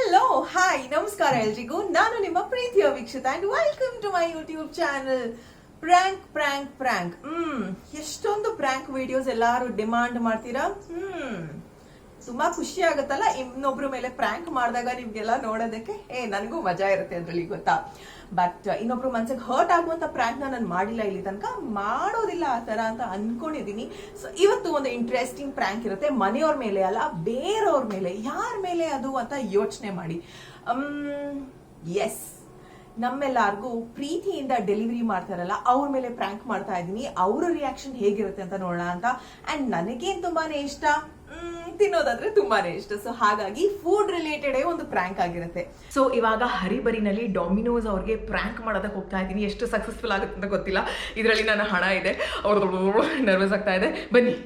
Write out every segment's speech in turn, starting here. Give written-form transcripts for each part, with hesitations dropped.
Hello hi ನಮಸ್ಕಾರ ಎಲ್ರಿಗೂ. ನಾನು ನಿಮ್ಮ ಪ್ರೀತಿಯ Veekshitha and welcome to my YouTube channel. Prank prank prank ಎಷ್ಟೊಂದು ಪ್ರ್ಯಾಂಕ್ ವಿಡಿಯೋಸ್ ಎಲ್ಲಾರು ಡಿಮಾಂಡ್ ಮಾಡ್ತೀರಾ. ತುಂಬಾ ಖುಷಿ ಆಗುತ್ತಲ್ಲ ಇನ್ನೊಬ್ರ ಮೇಲೆ ಪ್ರ್ಯಾಂಕ್ ಮಾಡಿದಾಗ ನಿಮ್ಗೆಲ್ಲ ನೋಡೋದಕ್ಕೆ. ನನಗೂ ಮಜಾ ಇರುತ್ತೆ ಅದ್ರಲ್ಲಿ, ಗೊತ್ತಾ. ಬಟ್ ಇನ್ನೊಬ್ರು ಮನ್ಸಿಗೆ ಹರ್ಟ್ ಆಗುವಂತ ಪ್ರ್ಯಾಂಕ್ ನಾನು ಮಾಡಿಲ್ಲ ಇಲ್ಲಿ ತನಕ, ಮಾಡೋದಿಲ್ಲ ಆ ತರ ಅಂತ ಅನ್ಕೊಂಡಿದೀನಿ. ಸೊ ಇವತ್ತು ಒಂದು ಇಂಟ್ರೆಸ್ಟಿಂಗ್ ಪ್ರ್ಯಾಂಕ್ ಇರುತ್ತೆ. ಮನೆಯವ್ರ ಮೇಲೆ ಅಲ್ಲ, ಬೇರೆಯವ್ರ ಮೇಲೆ. ಯಾರ ಮೇಲೆ ಅದು ಅಂತ ಯೋಚನೆ ಮಾಡಿ. ಎಸ್, ನಮ್ಮೆಲ್ಲರಿಗೂ ಪ್ರೀತಿಯಿಂದ ಡೆಲಿವರಿ ಮಾಡ್ತಾರಲ್ಲ, ಅವ್ರ ಮೇಲೆ ಪ್ರ್ಯಾಂಕ್ ಮಾಡ್ತಾ ಇದೀನಿ. ಅವರ ರಿಯಾಕ್ಷನ್ ಹೇಗಿರುತ್ತೆ ಅಂತ ನೋಡೋಣ ಅಂತ. ಅಂಡ್ ನನಗೇನ್ ತುಂಬಾನೇ ಇಷ್ಟ, ತಿನ್ನೋದಾದ್ರೆ ತುಂಬಾನೇ ಇಷ್ಟ. ಸೊ ಹಾಗಾಗಿ ಫುಡ್ ರಿಲೇಟೆಡ್ ಒಂದು ಪ್ರ್ಯಾಂಕ್ ಆಗಿರುತ್ತೆ. ಸೊ ಇವಾಗ ಹರಿಬರಿನಲ್ಲಿ ಡೊಮಿನೋಸ್ ಅವ್ರಿಗೆ ಪ್ರ್ಯಾಂಕ್ ಮಾಡೋದಕ್ಕೆ ಹೋಗ್ತಾ ಇದ್ದೀನಿ. ಎಷ್ಟು ಸಕ್ಸಸ್ಫುಲ್ ಆಗುತ್ತೆ ಅಂತ ಗೊತ್ತಿಲ್ಲ. ಇದರಲ್ಲಿ ನನ್ನ ಹಣ ಇದೆ, ಅವ್ರದ್ದು ನರ್ವಸ್ ಆಗ್ತಾ ಇದೆ. ಬನ್ನಿ.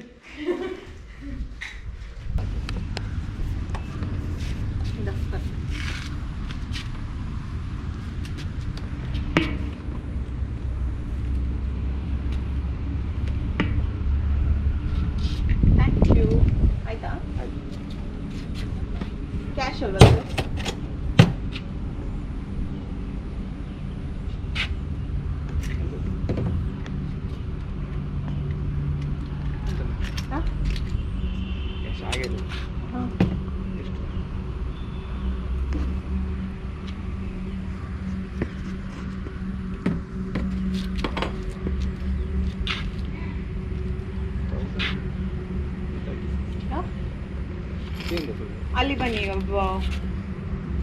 ಆಯ್ತಾ? ಕ್ಯಾಶ್ ಅಲ್ವಾ? ಅಲ್ಲಿ ಬನ್ನಿ,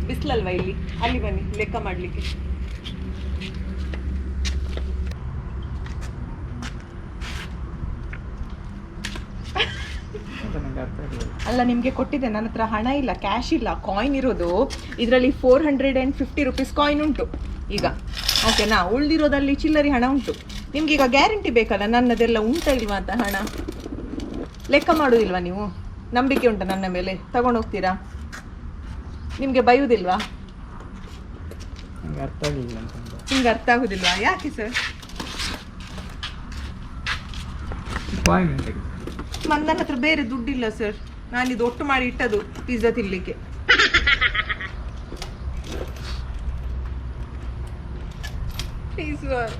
ಬಿಸಿಲಲ್ವಾ ಇಲ್ಲಿ, ಅಲ್ಲಿ ಬನ್ನಿ ಲೆಕ್ಕ ಮಾಡ್ಲಿಕ್ಕೆ. ಅಲ್ಲ, ನಿಮ್ಗೆ ಕೊಟ್ಟಿದ್ದೆ, ನನ್ನ ಹತ್ರ ಹಣ ಇಲ್ಲ, ಕ್ಯಾಶ್ ಇಲ್ಲ, ಕಾಯಿನ್ ಇರೋದು ಇದರಲ್ಲಿ 450 rupees ಕಾಯಿನ್ ಉಂಟು ಈಗ. ಓಕೆನಾ? ಉಳ್ದಿರೋದಲ್ಲಿ ಚಿಲ್ಲರಿ ಹಣ ಉಂಟು. ನಿಮ್ಗೆ ಈಗ ಗ್ಯಾರಂಟಿ ಬೇಕಲ್ಲ ನನ್ನದೆಲ್ಲ ಉಂಟಾ ಇಲ್ವಾ ಅಂತ. ಹಣ ಲೆಕ್ಕ ಮಾಡೋದಿಲ್ವಾ ನೀವು? ನಂಬಿಕೆ ಉಂಟಾ ನನ್ನ ಮೇಲೆ? ತಗೊಂಡೋಗ್ತೀರಾ? ನಿಮ್ಗೆ ಬೈಯುವುದಿಲ್ವಾ? ನಿಮ್ಗೆ ಅರ್ಥ ಆಗುದಿಲ್ವಾ? ಯಾಕೆ ಸರ್? ನನ್ನ ಹತ್ರ ಬೇರೆ ದುಡ್ಡಿಲ್ಲ ಸರ್. ನಾನಿದು ಒಟ್ಟು ಮಾಡಿ ಇಟ್ಟದು ಪಿಜ್ಜಾ ತಿನ್ಲಿಕ್ಕೆ. Please sir.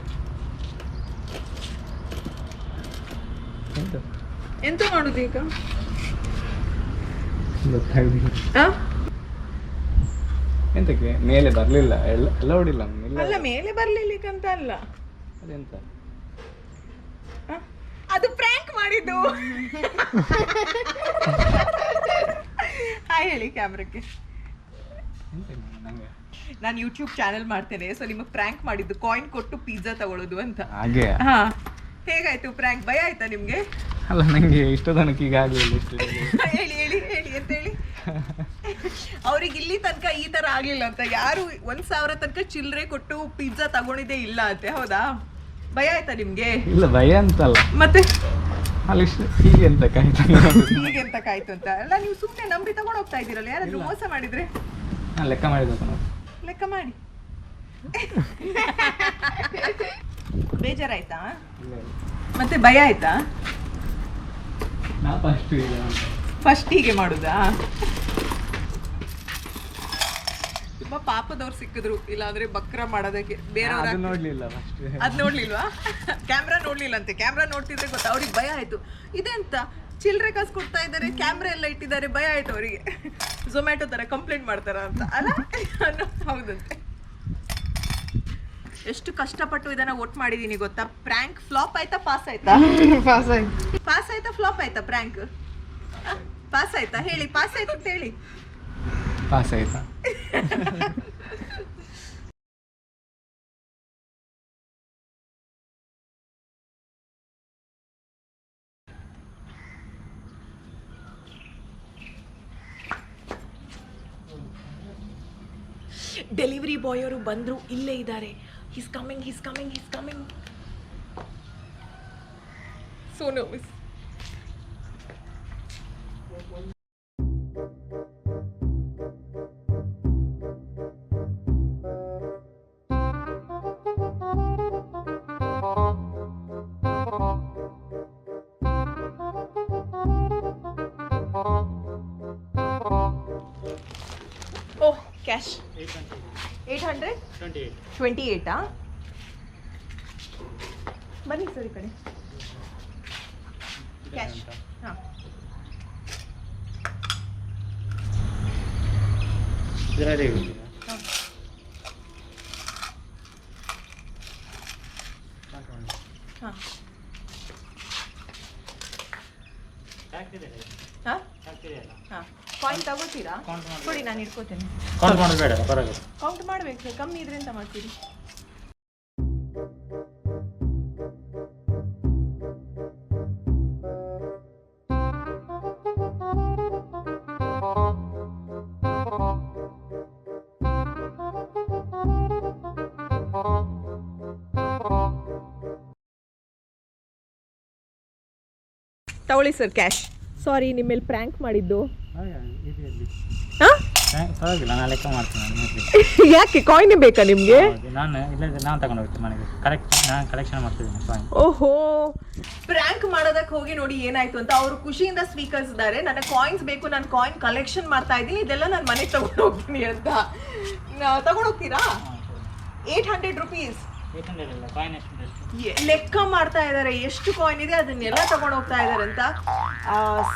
ಎಂತ ಮಾಡುದು ಈಗ? ಎಂತಕ್ಕೆ ಮೇಲೆ ಬರ್ಲಿಲ್ಲ? ಎಲ್ಲ ಹೊಡಿಲ್ಲ. ಅಲ್ಲ, ಮೇಲೆ ಬರ್ಲಿಕ್ಕಂತ ಅಲ್ಲ, ಅದೆಂತ ಅದು ಪ್ರ್ಯಾಂಕ್ ಮಾಡಿದ್ದು. ಹಾಯ್ ಹೇಳಿ ಕ್ಯಾಮ್ರಕ್ಕೆ. ನಾನು ಯೂಟ್ಯೂಬ್ ಚಾನೆಲ್ ಮಾಡ್ತೇನೆ. ಸೊ ನಿಮಗೆ ಪ್ರ್ಯಾಂಕ್ ಮಾಡಿದ್ದು, ಕಾಯಿನ್ ಕೊಟ್ಟು ಪಿಜ್ಜಾ ತಗೊಳ್ಳೋದು ಅಂತ. ಹಾಗೆ? ಹಾ, ಹೇಗಾಯ್ತು ಪ್ರ್ಯಾಂಕ್? ಭಯ ಆಯ್ತಾ ನಿಮ್ಗೆ? ಅಲ್ಲ, ನಂಗೆ ಇಷ್ಟ ತನಕ ಈಗ ಆಗ್ಲಿಲ್ಲ. ಹೇಳಿ ಹೇಳಿ ಹೇಳಿ ಅಂತ ಹೇಳಿ. ಅವ್ರಿಗೆ ಇಲ್ಲಿ ತನಕ ಈ ತರ ಆಗ್ಲಿಲ್ಲ ಅಂತ. ಯಾರು 1,000 ತನಕ ಚಿಲ್ಲರೆ ಕೊಟ್ಟು ಪಿಜ್ಜಾ ತಗೊಂಡಿದ್ದೇ ಇಲ್ಲ ಅಂತೆ. ಹೌದಾ? ಭಯ ಆಯ್ತಾ ನಿಮ್ಗೆ? ಇಲ್ಲ, ಭಯ ಅಂತಲ್ಲ, ಮತ್ತೆ ಅಲ್ಲಿ ಹೀಗೆ ಎಂತ ಕಾಯ್ತು, ಹೀಗೆ ಎಂತ ಕಾಯ್ತು ಅಂತ ಅಲ್ಲ. ನೀವು ಸುಮ್ಮನೆ ನಂಬಿ ತಗೊಂಡು ಹೋಗ್ತಾ ಇದ್ದೀರಲ್ಲ. ಯಾರಾದ್ರೂ ಮೋಸ ಮಾಡಿದ್ರೆ? ನಾನು ಲೆಕ್ಕ ಮಾಡಿದ. ಲೆಕ್ಕ ಮಾಡಿ. ಬೇಜಾರಾಯ್ತಾ? ಮತ್ತೆ ಭಯ ಆಯ್ತಾ? ನಾ ಫಸ್ಟ್ ಹೀಗೆ ಮಾಡುದಾ? ತುಂಬಾ ಪಾಪದವ್ರು ಸಿಕ್ಕಿದ್ರು, ಇಲ್ಲಾಂದ್ರೆ ಬಕ್ರ ಮಾಡೋದಕ್ಕೆ. ಬೇರೆಯವ್ರ ನೋಡ್ಲಿಲ್ಲ, ಅದ್ ನೋಡ್ಲಿಲ್ವಾ? ಕ್ಯಾಮ್ರಾ ನೋಡ್ಲಿಲ್ಲ ಅಂತೆ. ಕ್ಯಾಮ್ರಾ ನೋಡ್ತಿದ್ರೆ ಗೊತ್ತಾ ಅವ್ರಿಗೆ ಭಯ ಆಯ್ತು. ಇದೆಂತ ಚಿಲ್ಲರೆ ಕಾಸು ಕೊಡ್ತಾ ಇದ್ದಾರೆ, ಕ್ಯಾಮ್ರಾ ಎಲ್ಲ ಇಟ್ಟಿದ್ದಾರೆ, ಭಯ ಆಯ್ತು ಅವರಿಗೆ. ಝೊಮ್ಯಾಟೊ ತರ ಕಂಪ್ಲೇಂಟ್ ಮಾಡ್ತಾರ ಅಂತ ಅಲ್ಲ? ಹೌದಂತೆ. ಎಷ್ಟು ಕಷ್ಟಪಟ್ಟು ಇದನ್ನ ಒಟ್ಟು ಮಾಡಿದೀನಿ ಗೊತ್ತಾ. ಪ್ರ್ಯಾಂಕ್ ಫ್ಲಾಪ್ ಆಯ್ತಾ ಪಾಸ್ ಆಯ್ತಾ? ಪಾಸ್ ಆಯ್ತಾ ಫ್ಲಾಪ್ ಆಯ್ತಾ ಪ್ರ್ಯಾಂಕ್? ಪಾಸ್ ಆಯ್ತಾ? ಹೇಳಿ, ಪಾಸ್ ಆಯ್ತು ಅಂತ ಹೇಳಿ. ಪಾಸ್ ಆಯ್ತಾ? ಡೆಲಿವರಿ ಬಾಯ್ ಅವರು ಬಂದ್ರು, ಇಲ್ಲೇ ಇದ್ದಾರೆ. He's coming. So nervous. Cash 800 28 ಬನ್ನಿ ಸರ್ ಈ ಕಡೆ ಕ್ಯಾಶ್ ಹಾಂ ಹಾಂ ಹಾಂ ಹಾಂ ಕಾಯಿನ್ ತಗೋತೀರಾ ಕೊಡಿ ನಾನು ಇಟ್ಕೋತೇನೆ ಕೌಂಟ್ ಮಾಡ್ಬೇಕು ಸರ್ ಕಮ್ಮಿ ಇದ್ರೆ ಎಂತ ಮಾಡ್ತೀರಿ ತಗೊಳ್ಳಿ ಸರ್ ಕ್ಯಾಶ್ ಸಾರಿ ನಿಮ್ಮ ಮೇಲೆ ಪ್ರ್ಯಾಂಕ್ ಮಾಡಿದ್ದು ಪರವಾಗಿಲ್ಲ ನಾನು ಲೆಕ್ಕ ಮಾಡ್ತೀನಿ ಯಾಕೆ ಕಾಯಿನ್ ಬೇಕಾ ನಿಮಗೆ ನಾನು ಇಲ್ಲ ನಾನು ತಗೊಂಡು ಹೋಗ್ತೀನಿ ಮನೆಗೆ ನಾನು ಕಲೆಕ್ಷನ್ ಮಾಡ್ತಿದ್ದೀನಿ ಕಾಯಿನ್ ಓಹೋ ಪ್ರ್ಯಾಂಕ್ ಮಾಡೋದಕ್ಕೆ ಹೋಗಿ ನೋಡಿ ಏನಾಯ್ತು ಅಂತ ಅವರು ಖುಷಿಯಿಂದ ಸ್ವೀಕರಿಸಿದ್ದಾರೆ ನನಗೆ ಕಾಯಿನ್ಸ್ ಬೇಕು ನಾನು ಕಾಯಿನ್ ಕಲೆಕ್ಷನ್ ಮಾಡ್ತಾ ಇದ್ದೀನಿ ಇದೆಲ್ಲ ನಾನು ಮನೆಗೆ ತಗೊಂಡು ಹೋಗ್ತೀನಿ ಅಂತ ತಗೊಂಡು ಹೋಗ್ತೀರಾ 800 rupees ಲೆಕ್ಕ ಮಾಡ್ತಾ ಇದ್ದಾರೆ ಎಷ್ಟು ಕಾಯಿನ್ ಇದೆ ಅದನ್ನೆಲ್ಲ ತಗೊಂಡು ಹೋಗ್ತಾ ಇದ್ದಾರೆ ಅಂತ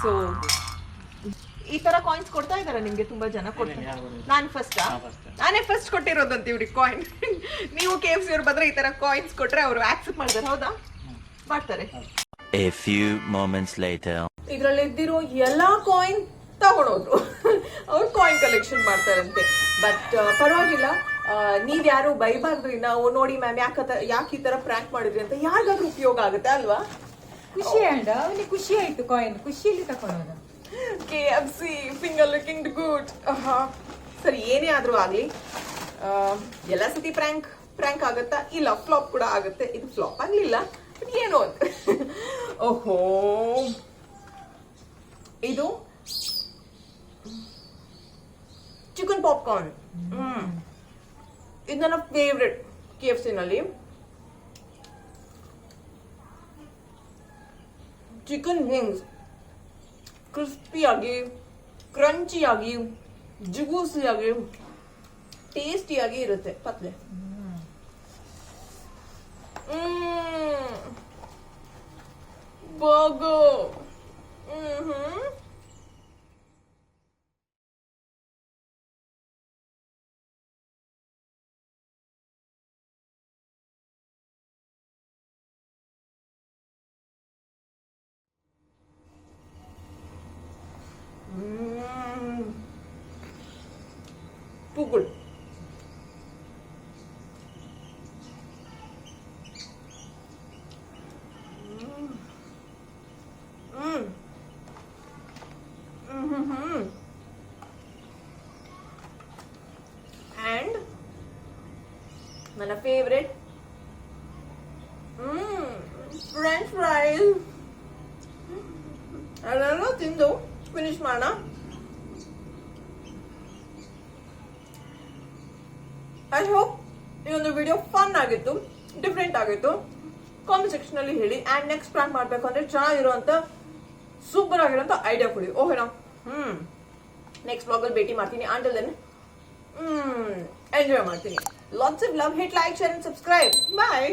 ಸೊ ಈ ತರ ಕಾಯಿನ್ಸ್ ಕೊಡ್ತಾ ಇದಾರೆ ನಿಮ್ಗೆ ತುಂಬಾ ಜನ ಕೊಡ್ತಾರೆ ನಾನೇ ಫಸ್ಟ್ ಕೊಟ್ಟಿರೋದಂತ ಇವ್ರಿಗೆ ಕಾಯಿನ್ ನೀವು KFC ಅವ್ರು ಬಂದ್ರೆ ಈ ತರ ಕಾಯಿನ್ಸ್ ಕೊಟ್ರೆ ಅವರು ಆಕ್ಸೆಪ್ಟ್ ಮಾಡ್ತಾರೆ ಹೌದಾ ಮಾಡ್ತಾರೆ A few moments later. ಇದ್ರಲ್ಲಿ ಇದ್ದಿರೋ ಎಲ್ಲಾ ಕಾಯಿನ್ ತಗೊಂಡೋದ್ರು ಅವ್ರು ಕಾಯಿನ್ ಕಲೆಕ್ಷನ್ ಮಾಡ್ತಾರಂತೆ ಬಟ್ ಪರವಾಗಿಲ್ಲ ನೀವ್ಯಾರು ಬೈಬಾರ್ದ್ರಿ ನಾವು ನೋಡಿ ಮ್ಯಾಮ್ ಯಾಕೆ ಈ ತರ ಪ್ರ್ಯಾಂಕ್ ಮಾಡಿದ್ರಿ ಅಂತ ಯಾರಿಗಾದ್ರೂ ಉಪಯೋಗ ಆಗುತ್ತೆ ಅಲ್ವಾ ಖುಷಿ ಅಂಡ ಅವನಿಗೆ ಖುಷಿ ಆಯ್ತು ಕಾಯಿನ್ ಖುಷಿಯಲ್ಲಿ ತಕೊಳ್ಳೋದು KFC ಫಿಂಗರ್ ಲುಕಿಂಗ್ ಗುಡ್ ಸರಿ ಏನೇ ಆದ್ರೂ ಆಗ್ಲಿ ಎಲ್ಲ ಸತಿ ಪ್ರ್ಯಾಂಕ್ ಆಗತ್ತಾ ಇಲ್ಲ ಫ್ಲಾಪ್ ಕೂಡ ಆಗುತ್ತೆ ಇದು ಫ್ಲಾಪ್ ಆಗ್ಲಿಲ್ಲ ಬಟ್ ಏನೋ ಅಂತ ಓಹೋ ಇದು ಚಿಕನ್ ಪಾಪ್ಕಾರ್ನ್ ಇದು ನನ್ನ ಫೇವ್ರೆಟ್ KFC ನಲ್ಲಿ ಚಿಕನ್ ವಿಂಗ್ಸ್ ಕ್ರಿಸ್ಪಿಯಾಗಿ ಕ್ರಂಚಿಯಾಗಿ ಜ್ಯೂಸಿಯಾಗಿ ಟೇಸ್ಟಿಯಾಗಿ ಇರುತ್ತೆ ಪತ್ಲೆ burger too good. And my favorite French fries. ಅದೆಲ್ಲ ತಿಂದು ಫಿನಿಶ್ ಮಾಡೋಣ. ಐ ಹೋಪ್ ಈ ಒಂದು ವಿಡಿಯೋ ಫನ್ ಆಗಿತ್ತು, ಡಿಫ್ರೆಂಟ್ ಆಗಿತ್ತು. ಕಾಮೆಂಟ್ ಸೆಕ್ಷನ್ ಅಲ್ಲಿ ಹೇಳಿ. ಅಂಡ್ ನೆಕ್ಸ್ಟ್ ಪ್ರ್ಯಾಂಕ್ ಮಾಡ್ಬೇಕು ಅಂದ್ರೆ ಚೆನ್ನಾಗಿರುವಂತ ಸೂಪರ್ ಆಗಿರೋಂತ ಐಡಿಯಾ ಕೊಡಿ. ಓಕೆನಾ? ನೆಕ್ಸ್ಟ್ ವ್ಲಾಗ್ ಅಲ್ಲಿ ಭೇಟಿ ಮಾಡ್ತೀನಿ. ಅಂಟಿಲ್ ದೆನ್ ಎಂಜಾಯ್ ಮಾಡ್ತೀನಿ. Lots of love. Hit like, share and subscribe. Bye.